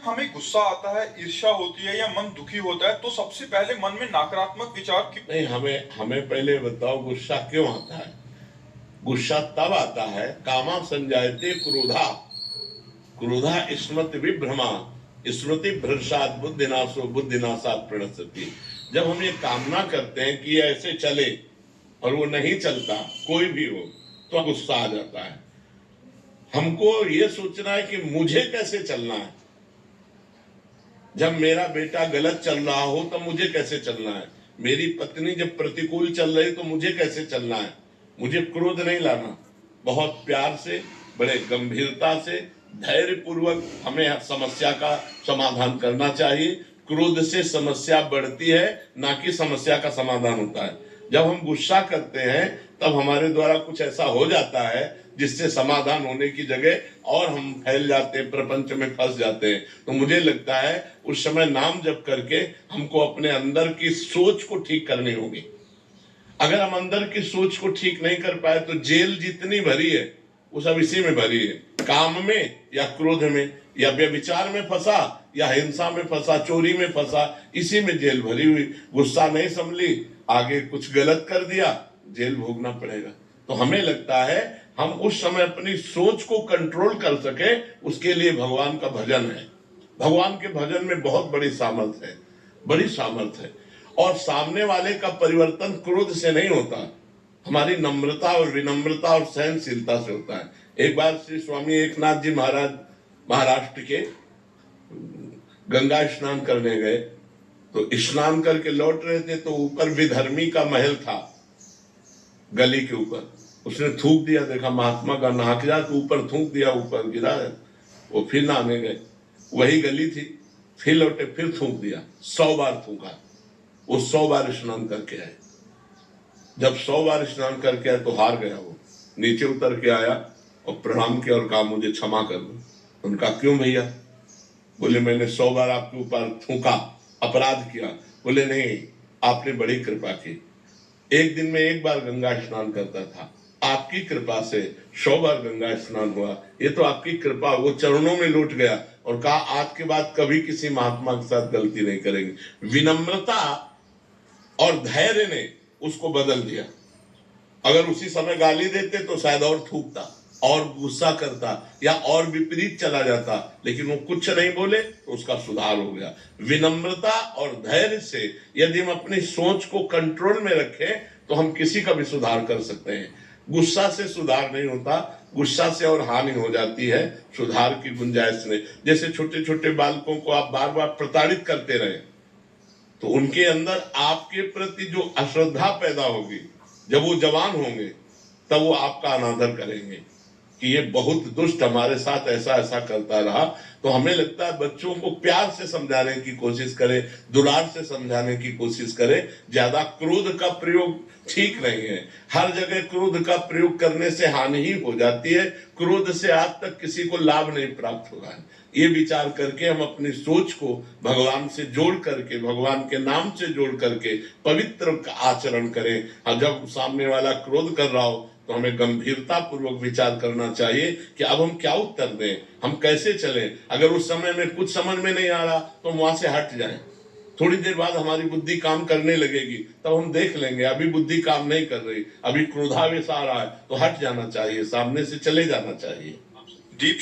हमें गुस्सा आता है, ईर्ष्या होती है या मन दुखी होता है तो सबसे पहले मन में नकारात्मक विचार नहीं, हमें हमें पहले बताओ गुस्सा क्यों आता है। गुस्सा तब आता है कामा संजायते क्रोधा, क्रोधा स्मृति विभ्रमा, स्मृति भ्रष्टात् बुद्धिनाशो बुद्धिनाशात् प्रणश्यति। जब हम ये कामना करते हैं कि ये ऐसे चले और वो नहीं चलता, कोई भी हो, तो गुस्सा आ जाता है। हमको ये सोचना है कि मुझे कैसे चलना है। जब मेरा बेटा गलत चल रहा हो तो मुझे कैसे चलना है, मेरी पत्नी जब प्रतिकूल चल रही तो मुझे कैसे चलना है। मुझे क्रोध नहीं लाना, बहुत प्यार से, बड़े गंभीरता से, धैर्य पूर्वक हमें समस्या का समाधान करना चाहिए। क्रोध से समस्या बढ़ती है, ना कि समस्या का समाधान होता है। जब हम गुस्सा करते हैं तब हमारे द्वारा कुछ ऐसा हो जाता है जिससे समाधान होने की जगह और हम फैल जाते हैं, प्रपंच में फंस जाते हैं। तो मुझे लगता है उस समय नाम जप करके हमको अपने अंदर की सोच को ठीक करनी होगी। अगर हम अंदर की सोच को ठीक नहीं कर पाए तो जेल जितनी भरी है वो सब इसी में भरी है, काम में या क्रोध में या व्यभिचार में फंसा या हिंसा में फंसा, चोरी में फंसा, इसी में जेल भरी हुई। गुस्सा नहीं संभली, आगे कुछ गलत कर दिया, जेल भोगना पड़ेगा। तो हमें लगता है हम उस समय अपनी सोच को कंट्रोल कर सके, उसके लिए भगवान का भजन है। भगवान के भजन में बहुत बड़ी सामर्थ्य है, बड़ी सामर्थ्य है। और सामने वाले का परिवर्तन क्रोध से नहीं होता, हमारी नम्रता और विनम्रता और सहनशीलता से होता है। एक बार श्री स्वामी एकनाथ जी महाराज महाराष्ट्र के गंगा स्नान करने गए, तो स्नान करके लौट रहे थे तो ऊपर विधर्मी का महल था, गली के ऊपर। उसने थूक दिया, देखा महात्मा का नहा के जा, तो ऊपर थूक दिया, ऊपर गिरा है। वो फिर नहाने गए, वही गली थी, फिर लौटे, फिर थूक दिया, 100 बार थूका। वो 100 बार स्नान करके आए। जब 100 बार स्नान करके आया तो हार गया। वो नीचे उतर के आया और प्रणाम किया और कहा मुझे क्षमा कर दो। उनका क्यों भैया? बोले मैंने 100 बार आपके ऊपर थूका, अपराध किया। बोले नहीं, आपने बड़ी कृपा की, एक दिन में एक बार गंगा स्नान करता था, आपकी कृपा से 100 बार गंगा स्नान हुआ, ये तो आपकी कृपा। वो चरणों में लौट गया और कहा आज के बाद कभी किसी महात्मा के साथ गलती नहीं करेंगे। विनम्रता और धैर्य ने उसको बदल दिया। अगर उसी समय गाली देते तो शायद और थूकता और गुस्सा करता या और विपरीत चला जाता, लेकिन वो कुछ नहीं बोले तो उसका सुधार हो गया। विनम्रता और धैर्य से यदि हम अपनी सोच को कंट्रोल में रखें तो हम किसी का भी सुधार कर सकते हैं। गुस्सा से सुधार नहीं होता, गुस्सा से और हानि हो जाती है, सुधार की गुंजाइश नहीं। जैसे छोटे छोटे बालकों को आप बार बार प्रताड़ित करते रहे तो उनके अंदर आपके प्रति जो अश्रद्धा पैदा होगी, जब वो जवान होंगे तब वो आपका अनादर करेंगे कि ये बहुत दुष्ट हमारे साथ ऐसा ऐसा करता रहा। तो हमें लगता है बच्चों को प्यार से समझाने की कोशिश करें, दुलार से समझाने की कोशिश करें। ज्यादा क्रोध का प्रयोग ठीक नहीं है। हर जगह क्रोध का प्रयोग करने से हानि ही हो जाती है। क्रोध से आज तक किसी को लाभ नहीं प्राप्त हुआ है। ये विचार करके हम अपनी सोच को भगवान से जोड़ करके, भगवान के नाम से जोड़ करके पवित्र आचरण करें। और जब सामने वाला क्रोध कर रहा हो तो हमें गंभीरता पूर्वक विचार करना चाहिए कि अब हम क्या उत्तर दें, हम कैसे चलें। अगर उस समय में कुछ समझ में नहीं आ रहा तो वहां से हट जाएं। थोड़ी देर बाद हमारी बुद्धि काम करने लगेगी, तब हम देख लेंगे अभी बुद्धि काम नहीं कर रही, अभी क्रोधावेश आ रहा है, तो हट जाना चाहिए, सामने से चले जाना चाहिए। दीप